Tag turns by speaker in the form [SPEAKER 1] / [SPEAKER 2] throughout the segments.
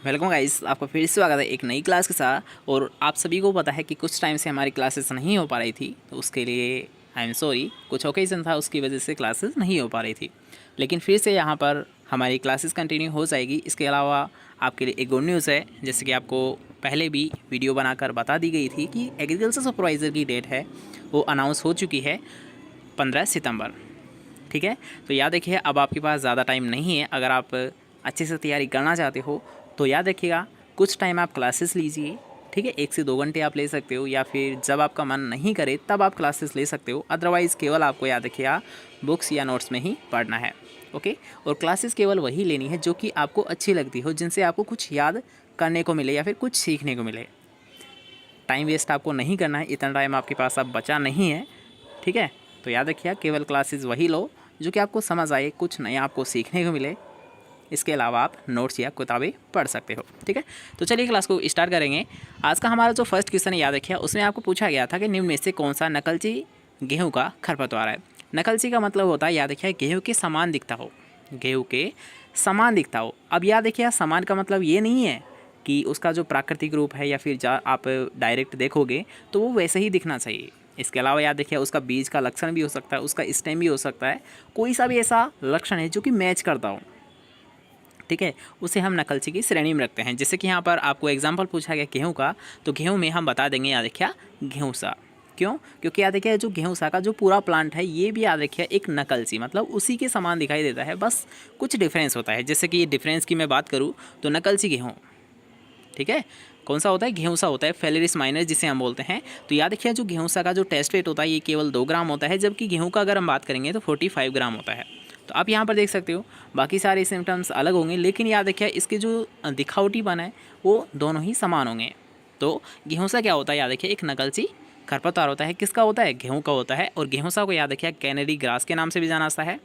[SPEAKER 1] Welcome guys, आपका फिर से स्वागत है एक नई क्लास के साथ। और आप सभी को पता है कि कुछ टाइम से हमारी क्लासेस नहीं हो पा रही थी, तो उसके लिए आई एम सॉरी। कुछ ओकेजन था, उसकी वजह से क्लासेस नहीं हो पा रही थी, लेकिन फिर से यहाँ पर हमारी क्लासेस कंटिन्यू हो जाएगी। इसके अलावा आपके लिए एक गुड न्यूज़ है, जैसे कि आपको पहले भी वीडियो बनाकर बता दी गई थी कि एग्रीकल्चर सुपरवाइज़र की डेट है वो अनाउंस हो चुकी है 15 सितंबर। ठीक है, तो याद रखिए अब आपके पास ज़्यादा टाइम नहीं है। अगर आप अच्छे से तैयारी करना चाहते हो तो याद रखिएगा कुछ टाइम आप क्लासेस लीजिए। ठीक है, 1 से 2 घंटे आप ले सकते हो, या फिर जब आपका मन नहीं करे तब आप क्लासेस ले सकते हो। अदरवाइज़ केवल आपको याद रखिएगा बुक्स या नोट्स में ही पढ़ना है। ओके, और क्लासेस केवल वही लेनी है जो कि आपको अच्छी लगती हो, जिनसे आपको कुछ याद करने को मिले या फिर कुछ सीखने को मिले। टाइम वेस्ट आपको नहीं करना है, इतना टाइम आपके पास अब बचा नहीं है। ठीक है, तो याद रखिए केवल क्लासेस वही लो जो कि आपको समझ आए, कुछ नया आपको सीखने को मिले। इसके अलावा आप नोट्स या किताबें पढ़ सकते हो। ठीक है, तो चलिए क्लास को स्टार्ट करेंगे। आज का हमारा जो फर्स्ट क्वेश्चन याद रखिए, उसमें आपको पूछा गया था कि निम्न में से कौन सा नकलची गेहूँ का खरपतवार है। नकलची का मतलब होता है याद रखिए गेहूँ के समान दिखता हो, गेहूँ के समान दिखता हो। अब याद रखिए समान का मतलब ये नहीं है कि उसका जो प्राकृतिक रूप है या फिर आप डायरेक्ट देखोगे तो वो वैसे ही दिखना चाहिए। इसके अलावा याद रखिए उसका बीज का लक्षण भी हो सकता है, उसका स्टेम भी हो सकता है, कोई सा भी ऐसा लक्षण है जो कि मैच करता हो। ठीक है, उसे हम नकलची की श्रेणी में रखते हैं। जैसे कि यहाँ पर आपको एग्जाम्पल पूछा गया गेहूँ का, तो गेहूँ में हम बता देंगे याद रखिए गेहूँ सा। क्यों? क्योंकि याद रखिए जो गेहूँ सा का जो पूरा प्लांट है ये भी याद रखिए एक नकलची मतलब उसी के समान दिखाई देता है, बस कुछ डिफरेंस होता है। जैसे कि डिफरेंस की मैं बात करूँ तो नकलची गेहूँ, ठीक है, कौन सा होता है? गेहूँ सा होता है, फेलेरिस माइनर जिसे हम बोलते हैं। तो याद रखिए जो गेहूँ सा का जो टेस्ट वेट होता है ये केवल 2 ग्राम होता है, जबकि गेहूँ का अगर हम बात करेंगे तो 45 ग्राम होता है। तो आप यहाँ पर देख सकते हो बाकी सारे सिम्टम्स अलग होंगे, लेकिन याद रखिए इसके जो दिखावटीपन है वो दोनों ही समान होंगे। तो गेहूँ सा क्या होता है? याद रखिए एक नकलची खरपतवार होता है। किसका होता है? गेहूँ का होता है। और गेहूँ सा को याद रखिए कैनेरी ग्रास के नाम से भी जाना जाता है,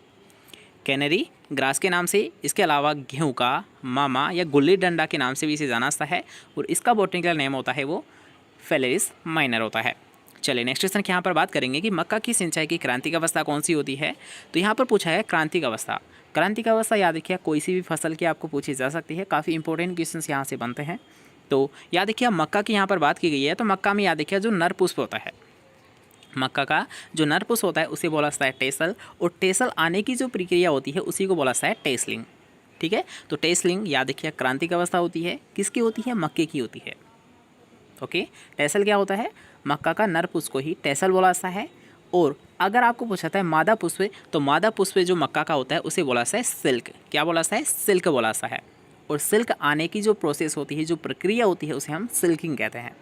[SPEAKER 1] कैनरी ग्रास के नाम से। इसके अलावा गेहूं का मामा या गुल्ली डंडा के नाम से भी इसे जाना जाता है, और इसका बॉटनिकल नेम होता है वो फेलेरिस माइनर होता है। चलिए नेक्स्ट क्वेश्चन की यहाँ पर बात करेंगे कि मक्का की सिंचाई की क्रांतिक अवस्था कौन सी होती है। तो यहाँ पर पूछा है क्रांतिक अवस्था। क्रांतिक अवस्था याद रखिए कोई सी भी फसल की आपको पूछी जा सकती है, काफ़ी इंपॉर्टेंट क्वेश्चन यहाँ से बनते हैं। तो याद रखिए मक्का की यहाँ पर बात की गई है, तो मक्का में याद रखिए जो नर पुष्प होता है, मक्का का जो नर पुष्प होता है उसे बोला जाता है टेसल, और टेसल आने की जो प्रक्रिया होती है उसी को बोला जाता है टेसलिंग। ठीक है, तो टेसलिंग याद रखिए क्रांतिक अवस्था होती है। किसकी होती है? मक्के की होती है। ओके, टेसल क्या होता है? मक्का का नर पुष्प को ही टेसल बोला जाता है। और अगर आपको पूछा था मादा पुष्प, तो मादा पुष्प जो मक्का का होता है उसे बोला जाता है सिल्क। क्या बोला जाता है? सिल्क बोला जाता है। और सिल्क आने की जो प्रोसेस होती है, जो प्रक्रिया होती है, उसे हम सिल्किंग कहते हैं।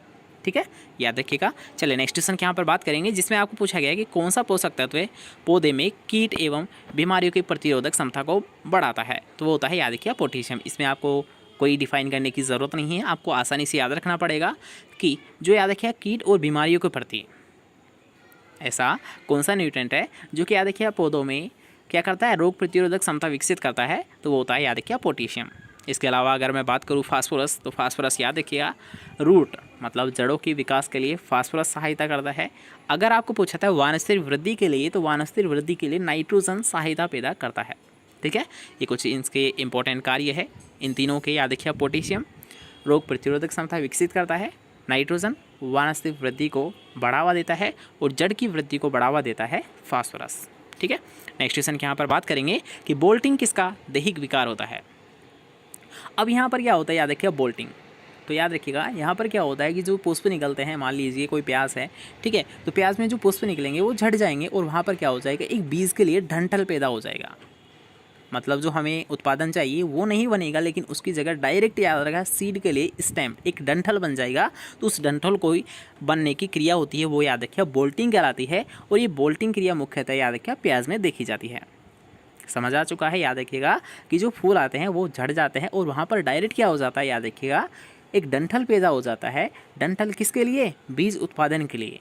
[SPEAKER 1] ठीक है, याद रखिएगा। चलिए नेक्स्ट क्वेश्चन के यहाँ पर बात करेंगे, जिसमें आपको पूछा गया है कि कौन सा पोषक तत्व पौधे में कीट एवं बीमारियों की प्रतिरोधक क्षमता को बढ़ाता है। तो वो होता है याद रखिए पोटेशियम। इसमें आपको कोई डिफाइन करने की ज़रूरत नहीं है, आपको आसानी से याद रखना पड़ेगा कि जो याद रखिए कीट और बीमारियों के प्रति ऐसा कौन सा न्यूट्रेंट है जो कि याद रखिए पौधों में क्या करता है? रोग प्रतिरोधक क्षमता विकसित करता है। तो वो होता है याद रखिए पोटेशियम। इसके अलावा अगर मैं बात करूँ फास्फोरस, तो फास्फोरस याद रखिएगा रूट मतलब जड़ों के विकास के लिए फास्फोरस सहायता करता है। अगर आपको पूछा था वानस्पतिक वृद्धि के लिए, तो वानस्पतिक वृद्धि के लिए नाइट्रोजन सहायता पैदा करता है। ठीक है, ये कुछ इसके इंपॉर्टेंट कार्य है इन तीनों के। याद रखिए पोटेशियम रोग प्रतिरोधक क्षमता विकसित करता है, नाइट्रोजन वानस्पतिक वृद्धि को बढ़ावा देता है, और जड़ की वृद्धि को बढ़ावा देता है फास्फोरस। ठीक है, नेक्स्ट क्वेश्चन के यहाँ पर बात करेंगे कि बोल्टिंग किसका दैहिक विकार होता है। अब यहाँ पर क्या होता है? याद रखिए बोल्टिंग। तो याद रखिएगा यहाँ पर क्या होता है कि जो पुष्प निकलते हैं, मान लीजिए कोई प्याज है, ठीक है, तो प्याज में जो पुष्प निकलेंगे वो झड़ जाएंगे, और वहाँ पर क्या हो जाएगा? एक बीज के लिए डंठल पैदा हो जाएगा। मतलब जो हमें उत्पादन चाहिए वो नहीं बनेगा, लेकिन उसकी जगह डायरेक्ट याद रखा सीड के लिए स्टेम एक डंठल बन जाएगा। तो उस डंठल को बनने की क्रिया होती है वो याद रखिए बोल्टिंग कहलाती है। और ये बोल्टिंग क्रिया मुख्यतः याद रखिए प्याज में देखी जाती है। समझ आ चुका है? याद रखिएगा कि जो फूल आते हैं वो झड़ जाते हैं, और वहाँ पर डायरेक्ट क्या हो जाता है? याद रखिएगा एक डंठल पैदा हो जाता है। डंठल किसके लिए? बीज उत्पादन के लिए।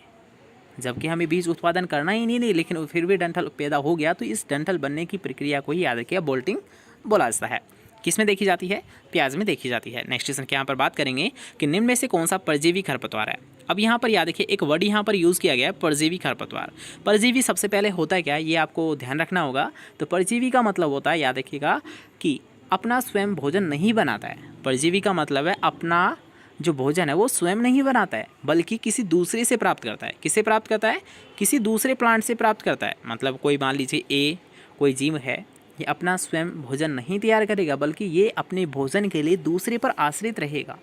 [SPEAKER 1] जबकि हमें बीज उत्पादन करना ही नहीं, लेकिन फिर भी डंठल पैदा हो गया, तो इस डंठल बनने की प्रक्रिया को ही याद रखिएगा बोल्टिंग बोला जाता है। किस में देखी जाती है? प्याज में देखी जाती है। नेक्स्ट क्वेश्चन के यहाँ पर बात करेंगे कि निम्न में से कौन सा परजीवी खरपतवार है। अब यहाँ पर याद रखिए एक वर्ड यहाँ पर यूज़ किया गया है परजीवी खरपतवार। परजीवी सबसे पहले होता है क्या, ये आपको ध्यान रखना होगा। तो परजीवी का मतलब होता है याद रखिएगा कि अपना स्वयं भोजन नहीं बनाता है। परजीवी का मतलब है अपना जो भोजन है वो स्वयं नहीं बनाता है, बल्कि किसी दूसरे से प्राप्त करता है। किससे प्राप्त करता है? किसी दूसरे प्लांट से प्राप्त करता है। मतलब कोई मान लीजिए कोई जीव है, ये अपना स्वयं भोजन नहीं तैयार करेगा, बल्कि ये अपने भोजन के लिए दूसरे पर आश्रित रहेगा।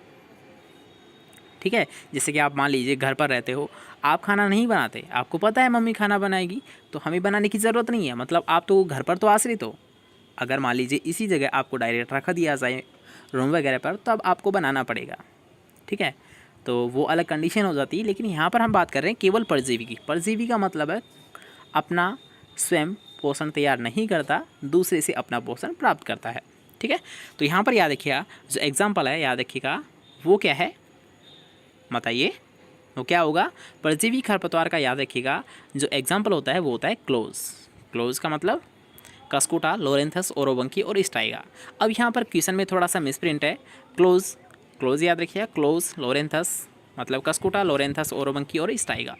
[SPEAKER 1] ठीक है, जैसे कि आप मान लीजिए घर पर रहते हो, आप खाना नहीं बनाते, आपको पता है मम्मी खाना बनाएगी, तो हमें बनाने की ज़रूरत नहीं है। मतलब आप तो घर पर तो आश्रित हो। अगर मान लीजिए इसी जगह आपको डायरेक्ट रखा दिया जाए रूम वगैरह पर, तो अब आपको बनाना पड़ेगा। ठीक है, तो वो अलग कंडीशन हो जाती है। लेकिन यहाँ पर हम बात कर रहे हैं केवल परजीवी की। परजीवी का मतलब है अपना स्वयं पोषण तैयार नहीं करता, दूसरे से अपना पोषण प्राप्त करता है। ठीक है, तो यहाँ पर याद रखिएगा जो एग्जाम्पल है, याद रखिएगा वो क्या है, बताइए वो क्या होगा? परजीवी खरपतवार का याद रखिएगा जो एग्जाम्पल होता है वो होता है क्लोज। क्लोज का मतलब कस्कुटा, लोरेंथस, ओरोबंकी और स्टाइगा। अब यहाँ पर क्वेश्चन में थोड़ा सा मिसप्रिंट है। क्लोज क्लोज याद रखिएगा, क्लोज, लोरेंथस मतलब कस्कुटा, लोरेंथस, ओरोबंकी और स्टाइगा।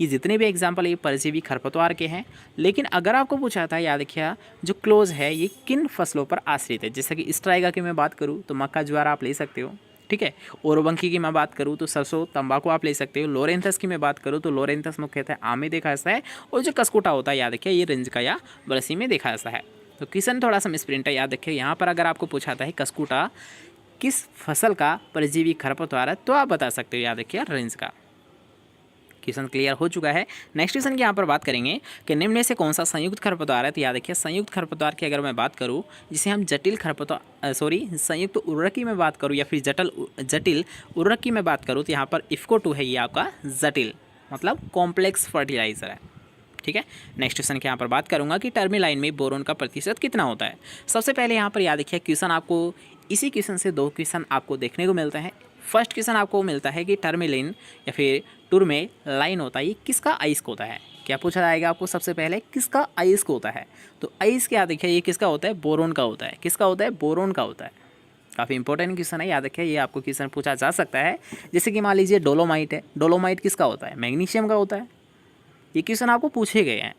[SPEAKER 1] ये जितने भी एग्जाम्पल ये परजीवी खरपतवार के हैं। लेकिन अगर आपको पूछा था, याद रखिएगा जो क्लोज है ये किन फसलों पर आश्रित है। जैसे कि स्टाइगा की मैं बात करूँ तो मक्का, ज्वार आप ले सकते हो। ठीक है, ओरोबंकी की मैं बात करूँ तो सरसों, तंबाकू आप ले सकते हो। लोरेंथस की मैं बात करूँ तो लोरेंथस मुख्यतः आम में देखा जाता है, और जो कस्कुटा होता है याद रखिए ये रिंजका या बरसी में देखा जाता है। तो क्वेश्चन थोड़ा सा मिसप्रिंट है, याद रखिए यहाँ पर अगर आपको पूछा था कस्कुटा किस फसल का परजीवी खरपतवार है, तो आप बता सकते हो, याद रखिए रेंज का। क्वेश्चन क्लियर हो चुका है। नेक्स्ट क्वेश्चन की यहाँ पर बात करेंगे कि निम्न में से कौन सा संयुक्त खरपतवार है। तो याद रखिए संयुक्त खरपतवार की अगर मैं बात करूँ, जिसे हम जटिल खरपतवार संयुक्त उर्वरक की मैं बात करूँ या फिर जटिल उर्वरक की मैं बात करूँ, तो यहाँ पर इफ़को 2 है, ये आपका जटिल मतलब कॉम्प्लेक्स फर्टिलाइजर है। ठीक है, नेक्स्ट क्वेश्चन की यहाँ पर बात करूँगा कि टर्मिलाइन में बोरोन का प्रतिशत कितना होता है। सबसे पहले यहाँ पर याद रखिए क्वेश्चन आपको इसी क्वेश्चन से 2 क्वेश्चन आपको देखने को मिलता है। फर्स्ट क्वेश्चन आपको मिलता है कि टर्मिलिन या फिर टुर्मेलाइन होता है, ये किसका अयस्क होता है। क्या पूछा जाएगा आपको सबसे पहले, किसका अयस्क होता है। तो अयस्क याद रखिए ये किसका होता है, बोरोन का होता है। किसका होता है, बोरोन का होता है। काफ़ी इंपॉर्टेंट क्वेश्चन है, याद रखिए ये आपको क्वेश्चन पूछा जा सकता है। जैसे कि मान लीजिए डोलोमाइट है, डोलोमाइट किसका होता है, मैग्नीशियम का होता है। ये क्वेश्चन आपको पूछे गए हैं।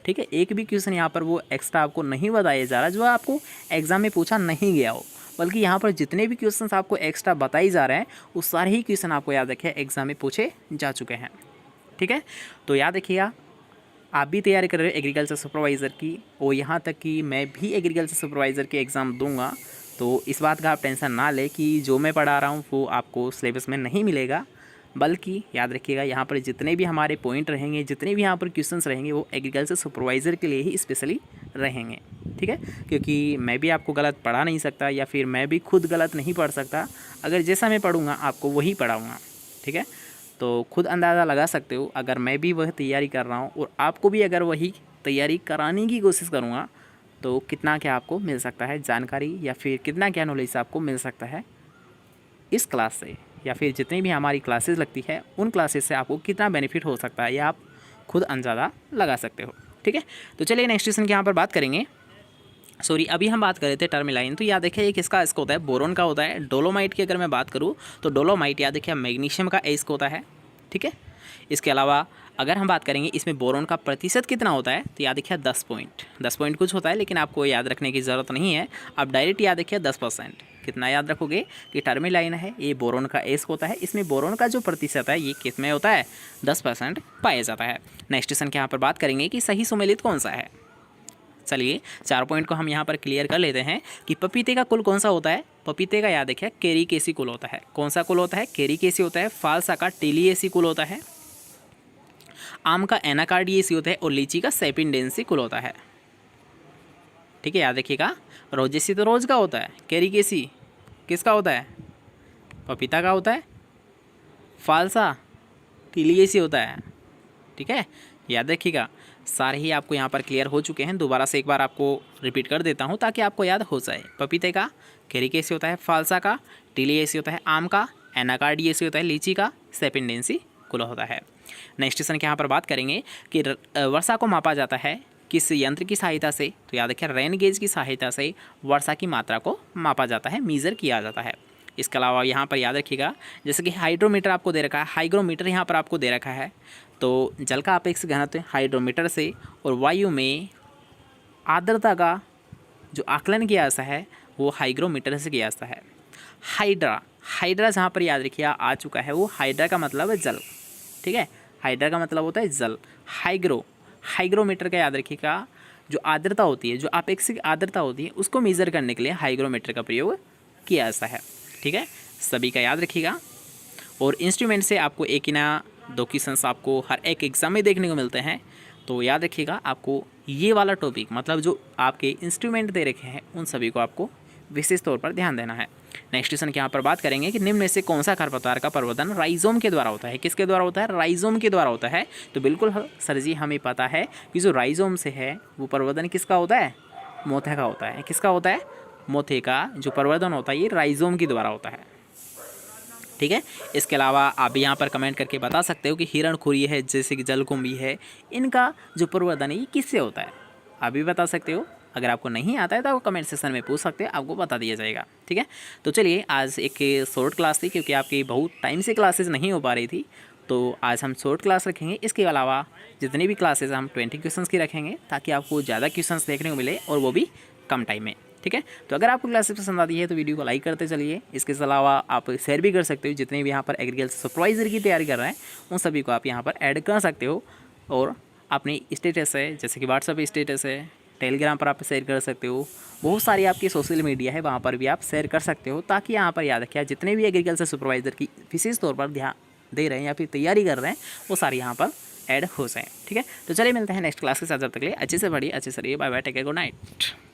[SPEAKER 1] ठीक है, एक भी क्वेश्चन यहाँ पर वो एक्स्ट्रा आपको नहीं बताया जा रहा जो आपको एग्जाम में पूछा नहीं गया हो, बल्कि यहाँ पर जितने भी क्वेश्चंस आपको एक्स्ट्रा बताए जा रहे हैं वो सारे ही क्वेश्चन आपको याद रखिए एग्जाम में पूछे जा चुके हैं। ठीक है, तो याद रखिएगा आप भी तैयारी कर रहे हो एग्रीकल्चर सुपरवाइज़र की, और यहाँ तक कि मैं भी एग्रीकल्चर सुपरवाइज़र की एग्ज़ाम दूंगा। तो इस बात का आप टेंशन ना ले कि जो मैं पढ़ा रहा हूँ वो आपको सिलेबस में नहीं मिलेगा, बल्कि याद रखिएगा यहाँ पर जितने भी हमारे पॉइंट रहेंगे, जितने भी यहाँ पर क्वेश्चंस रहेंगे, वो एग्रीकल्चर सुपरवाइज़र के लिए ही स्पेशली रहेंगे। ठीक है, क्योंकि मैं भी आपको गलत पढ़ा नहीं सकता, या फिर मैं भी खुद गलत नहीं पढ़ सकता। अगर जैसा मैं पढ़ूँगा आपको वही पढ़ाऊँगा। ठीक है, तो खुद अंदाज़ा लगा सकते हो, अगर मैं भी वह तैयारी कर रहा हूँ और आपको भी अगर वही तैयारी कराने की कोशिश करूँगा, तो कितना क्या आपको मिल सकता है जानकारी, या फिर कितना क्या नॉलेज आपको मिल सकता है इस क्लास से, या फिर जितनी भी हमारी क्लासेस लगती है उन क्लासेस से आपको कितना बेनिफिट हो सकता है, यह आप खुद अंदाज़ा लगा सकते हो। ठीक है, तो चलिए नेक्स्ट क्वेश्चन की यहाँ पर बात करेंगे। अभी हम बात कर रहे थे टर्मिलाइन, तो याद देखिए ये किसका एस्क होता है, बोरोन का होता है। डोलोमाइट की अगर मैं बात करूँ तो डोलोमाइट याद देखिए मैग्नीशियम का एस्क होता है। ठीक है, इसके अलावा अगर हम बात करेंगे इसमें बोरोन का प्रतिशत कितना होता है, तो याद रखिए 10 पॉइंट कुछ होता है, लेकिन आपको याद रखने की ज़रूरत नहीं है। आप डायरेक्ट याद रखिए 10%। कितना याद रखोगे कि टर्मिलाइन है, ये बोरोन का एस्क होता है, इसमें बोरोन का जो प्रतिशत है ये कितने होता है, 10% पाया जाता है। नेक्स्ट क्वेश्चन के यहाँ पर बात करेंगे कि सही सुमेलित कौन सा है। चलिए 4 पॉइंट को हम यहाँ पर क्लियर कर लेते हैं कि पपीते का कुल कौन सा होता है। पपीते का याद रखिए कैरिकेसी कुल होता है। कौन सा कुल होता है, कैरिकेसी होता है। फालसा का टेलिएसी कुल होता है। आम का एनाकार्डियेसी होता है, और लीची का सेपिंडेंसी कुल होता है। ठीक है, याद रखिएगा रोजेसी तो रोज का होता है, कैरिकेसी किसका होता है, पपीता का होता है। फालसा टेलिएसी होता है। ठीक है, याद रखिएगा सारे ही आपको यहाँ पर क्लियर हो चुके हैं। दोबारा से एक बार आपको रिपीट कर देता हूँ ताकि आपको याद हो जाए। पपीते का कैरिकेसी होता है, फालसा का टेलिएसी होता है, आम का एनाकार्डियेसी होता है, लीची का सेपिंडेंसी कुल होता है। नेक्स्ट क्वेश्चन के यहाँ पर बात करेंगे कि वर्षा को मापा जाता है किस यंत्र की सहायता से। तो याद रखिए रेन गेज की सहायता से वर्षा की मात्रा को मापा जाता है, मीज़र किया जाता है। इसके अलावा यहाँ पर याद रखिएगा जैसे कि हाइड्रोमीटर आपको दे रखा है, हाइग्रोमीटर यहाँ पर आपको दे रखा है, तो जल का अपेक्षित घनत्व हाइड्रोमीटर से और वायु में आर्द्रता का जो आकलन किया जाता है वो हाइग्रोमीटर से किया जाता है। हाइड्रा, हाइड्रा जहाँ पर याद रखिए आ चुका है, वो हाइड्रा का मतलब है जल, ठीक है। हाइड्रा का मतलब होता है जल। हाइग्रो, हाइग्रोमीटर का याद रखिएगा, जो आर्द्रता होती है, जो अपेक्षित आर्द्रता होती है, उसको मेज़र करने के लिए हाइग्रोमीटर का प्रयोग किया जाता है, ठीक है। सभी का याद रखिएगा। और इंस्ट्रूमेंट से आपको एक ही ना दो क्वेश्चंस आपको हर एक एग्ज़ाम में देखने को मिलते हैं, तो याद रखिएगा आपको ये वाला टॉपिक, मतलब जो आपके इंस्ट्रूमेंट दे रखे हैं उन सभी को आपको विशेष तौर पर ध्यान देना है। नेक्स्ट क्वेश्चन के यहाँ पर बात करेंगे कि निम्न में से कौन सा खरपतवार का प्रवर्धन राइजोम के द्वारा होता है। किसके द्वारा होता है? राइजोम के द्वारा होता है। तो बिल्कुल सर जी हमें पता है कि जो राइजोम से है वो प्रवर्धन किसका होता है? मोथे का होता है। किसका होता है? मोथे का जो प्रवर्धन होता है ये राइजोम के द्वारा होता है, ठीक है। इसके अलावा आप यहाँ पर कमेंट करके बता सकते हो कि हिरणखुरी है, जैसे कि जलकुंभी है, इनका जो प्रवर्धन है ये किससे होता है, आप भी बता सकते हो। अगर आपको नहीं आता है तो आप कमेंट सेक्शन में पूछ सकते हैं, आपको बता दिया जाएगा, ठीक है। तो चलिए आज एक शॉर्ट क्लास थी, क्योंकि आपकी बहुत टाइम से क्लासेस नहीं हो पा रही थी, तो आज हम शॉर्ट क्लास रखेंगे। इसके अलावा जितनी भी क्लासेस हम 20 क्वेश्चंस की रखेंगे, ताकि आपको ज़्यादा क्वेश्चंस देखने को मिले और वो भी कम टाइम में, ठीक है। तो अगर आपको क्लासेस पसंद आती है तो वीडियो को लाइक करते चलिए। इसके अलावा आप शेयर भी कर सकते हो। जितने भी यहाँ पर एग्रीकल्चर सुपरवाइजर की तैयारी कर रहे हैं उन सभी को आप यहाँ पर ऐड कर सकते हो। और अपनी स्टेटस है, जैसे कि व्हाट्सएप स्टेटस है, टेलीग्राम पर आप शेयर कर सकते हो। बहुत सारी आपकी सोशल मीडिया है, वहाँ पर भी आप शेयर कर सकते हो, ताकि यहाँ पर याद रखिए जितने भी एग्रीकल्चर सुपरवाइजर की विशेष तौर पर ध्यान दे रहे हैं या फिर तैयारी कर रहे हैं वो सारे यहाँ पर ऐड हो जाएँ, ठीक है। तो चलिए मिलते हैं नेक्स्ट क्लास के साथ। जब तक के लिए अच्छे से पढ़िए, अच्छे से रहिए। Bye bye, take care, good night.